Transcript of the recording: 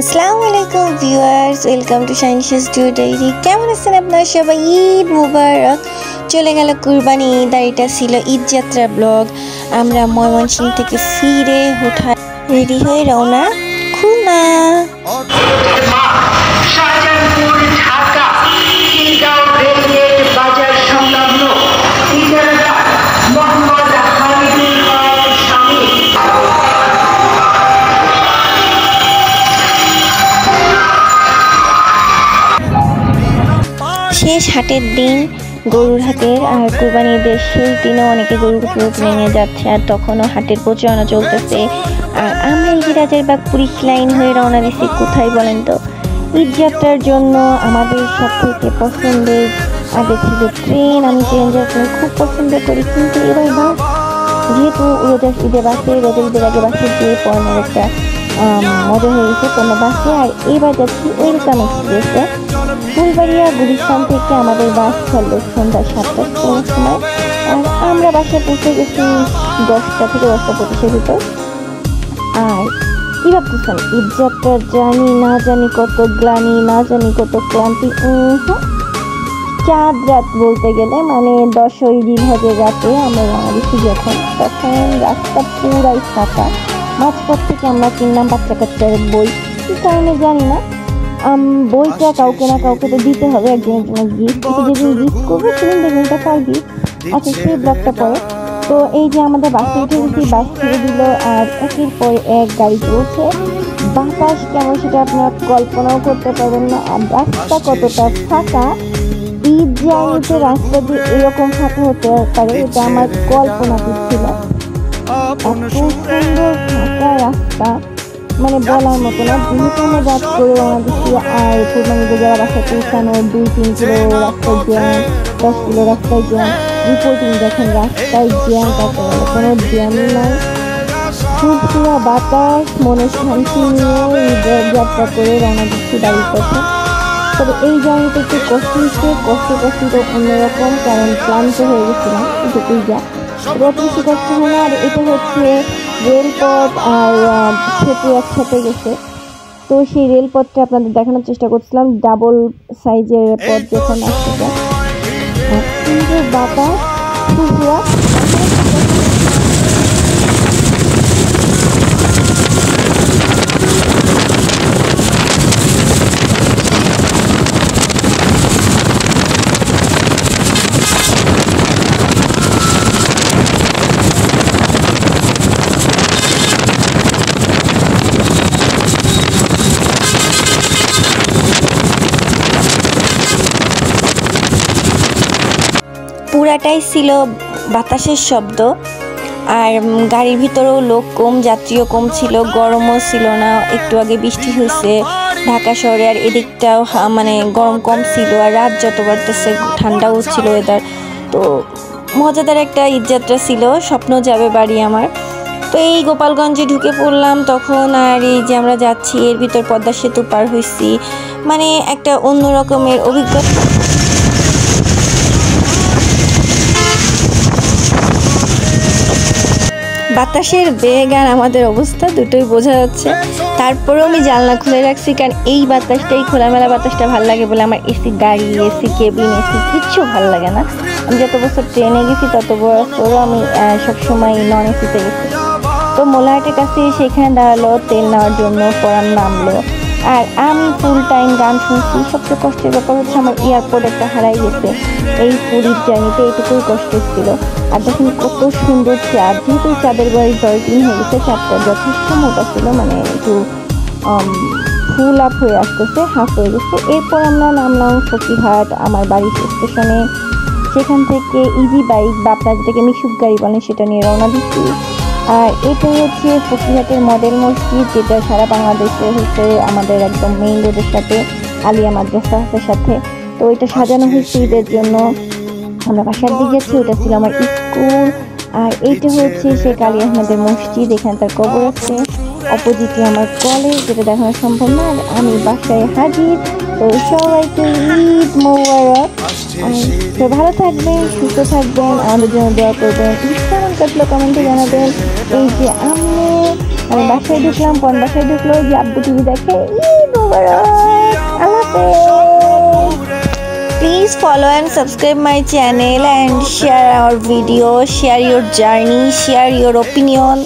আসসালামু আলাইকুম viewers, welcome to Shainisha studio diary. কেমন আছেন আপনারা সবাই? ঈদ মুবারক। চলে গেল কুরবানি ঈদ, আর এটা ছিল ঈদ যাত্রা ব্লগ। আমরা ময়মনসিংহ থেকে ফিরে হুঠা রেডি হয়ে রওনা খুলনা। শেষ হাটের দিন গরুর হাটের, আর কুরবানি ঈদের শেষ দিনও অনেকে গরু কিনে নিয়ে যাচ্ছে, আর তখনও হাটের প্রচারণা চলতেছে। আর আমরা এই রাজারবাগ পুলিশ লাইন হয়ে রওনা দিচ্ছি কোথায় বলেন তো? ঈদ যাত্রার জন্য। আমাদের সব থেকে পছন্দের আগে ছিল ট্রেন। আমি ট্রেন যাত্রা খুব পছন্দ করি, কিন্তু এবার বাস, যেহেতু রোজার ঈদে বাসে, রোজার ঈদের আগে বাসে গিয়ে পড়ানোর একটা মজা হয়ে গেছে কোনো বাসে। আর এইবার যাচ্ছি ওয়েলকাম এক্সপ্রেসে। ফুলবাড়িয়া গুলিস্তান থেকে আমাদের বাস ছাড়লো সন্ধ্যা 7টার সময়, আর আমরা বাসায় পৌঁছে গেছি 10টা থেকে 10টা 25-এর ভিতর। আর কি ভাবতেছেন, ঈদ যাত্রার জানি না জানি কত গ্লানি, না জানি কত ক্লান্তি। চাঁদ রাত বলতে গেলে, মানে 10ই জিলহজের রাতে আমরা রওনা দিচ্ছি যখন, তখন রাস্তা পুরাই ফাঁকা। মাঝপথ থেকে আমরা কিনলাম বাচ্চা কাচ্চার বই। কি কারণে জানি না, বইটা কাউকে না কাউকে তো দিতে হবে, একজনের জন্য গিফট। কিন্তু যেদিন গিফট করবো সেদিন দেখবেন এটা কার গিফট। আচ্ছা, সেই ব্লগটা পরে। তো এই যে আমাদের বাসে উঠে গেছি, বাস ছেড়ে দিল, আর একের পর এক গাড়ি চলছে। বাতাস কেমন সেটা আপনারা কল্পনাও করতে পারবেন না। আর রাস্তা কতটা ফাঁকা, ঈদ জার্নিতে রাস্তা দিয়ে এরকম ফাঁকা হতে পারে এটা আমার কল্পনাতীত ছিল। এত সুন্দর ফাঁকা রাস্তা, মানে বলার মতো না। যেহেতু আমরা রাত করে রওনা দিচ্ছি, আর কুরবানিতে যারা বাসায় পৌঁছানো 2-3 কিলো রাস্তায় জ্যাম, 10 কিলো রাস্তায় জ্যাম। রিপোর্টিং দেখেন রাস্তায় জ্যাম, কাটে গেল কোনো জ্যামই নাই। ফুরফুরা বাতাস, মনে শান্তি নিয়ে ঈদের যাত্রা করে রওনা দিচ্ছি বাড়ির পথে। তবে এই জার্নিতে একটু কষ্ট তো অন্যরকম, কারণ ক্লান্ত হয়ে গেছিলাম, এটুকুই যা। অত বেশি কষ্ট হয় না। আর এটা হচ্ছে রেলপথ আর সেতু একসাথে গেছে, তো সেই রেলপথটা আপনাদের দেখানোর চেষ্টা করছিলাম। ডাবল সাইজের পথ যখন আসছে, সুন্দর বাতাস, ফুরফুরা। পুরাটাই ছিল বাতাসের শব্দ, আর গাড়ির ভিতরেও লোক কম, যাত্রীও কম ছিল, গরমও ছিল না। একটু আগে বৃষ্টি হয়েছে ঢাকা শহরে, আর এদিকটাও মানে গরম কম ছিল, আর রাত যত বাড়তেছে ঠান্ডাও ছিল ওয়েদার। তো মজাদার একটা ঈদযাত্রা ছিল, স্বপ্ন যাবে বাড়ি আমার। তো এই গোপালগঞ্জে ঢুকে পড়লাম তখন, আর এই যে আমরা যাচ্ছি এর ভিতর পদ্মা সেতু পার হয়েছি, মানে একটা অন্য রকমের অভিজ্ঞতা। বাতাসের বেগ আর আমাদের অবস্থা দুটোই বোঝা যাচ্ছে। তারপরেও আমি জানলা খুলে রাখছি, কারণ এই বাতাসটাই, খোলামেলা বাতাসটা ভালো লাগে বলে। আমার এসি গাড়ি, এসি কেবিন, এসি কিচ্ছু ভালো লাগে না। আমি যত বছর ট্রেনে গেছি তত বছরও আমি সবসময় নন এসিতে গেছি। তো মোলাহাটের কাছে সেখানে দাঁড়ালো তেল নেওয়ার জন্য, পরান নামলো, আর আমি ফুল টাইম গান শুনছি। সবচেয়ে কষ্টের ব্যাপার হচ্ছে আমার এয়ারপোর্ট একটা হারাই গেছে এই পুরীর জার্নিতে, এটুকুই কষ্ট ছিল। আর দেখুন কত সুন্দর চাঁদ, যেহেতু চাঁদের বয়স 10 দিন হয়ে গেছে, চাঁদটা যথেষ্ট মোটা ছিল, মানে একটু ফুল আপ হয়ে আসতেছে, হাফ হয়ে গেছে। এরপর আমরা নামলাম ফকিরহাট আমার বাড়ির স্টেশনে। সেখান থেকে ইজি বাইক বা আপনার যেটাকে মিশুক গাড়ি বলেন সেটা নিয়ে রওনা দিচ্ছি। আর এটা হচ্ছে ফকিরহাটের মডেল মসজিদ, যেটা সারা বাংলাদেশে হচ্ছে আমাদের একদম মেইন রোডের সাথে, আলিয়া মাদ্রাসার সাথে। তো এটা সাজানো হয়েছে ঈদের জন্য। আমরা বাসার দিকে যাচ্ছি, ওটা ছিল আমার স্কুল। আর এইটা হচ্ছে শেখ আলী আহমেদের মসজিদ, এখানে তার কবর আছে। অপোজিটে আমার কলেজ, যেটা দেখানো সম্ভব না। আর আমি বাসায় হাজির। তো সবাইকে ঈদ মোবারক। তো ভালো থাকবেন, সুস্থ থাকবেন, আমাদের জন্য দোয়া করবেন। কেমন কাটলো কমেন্টে জানাবেন। এই যে আমি আমি বাসায় ঢুকলাম, কোন বাসায় ঢুকলো যে আব্বু টিভি দেখে। ঈদ মোবারক, আল্লাহ হাফেজ। Please follow and subscribe my channel and share our video, share your journey, share your opinion.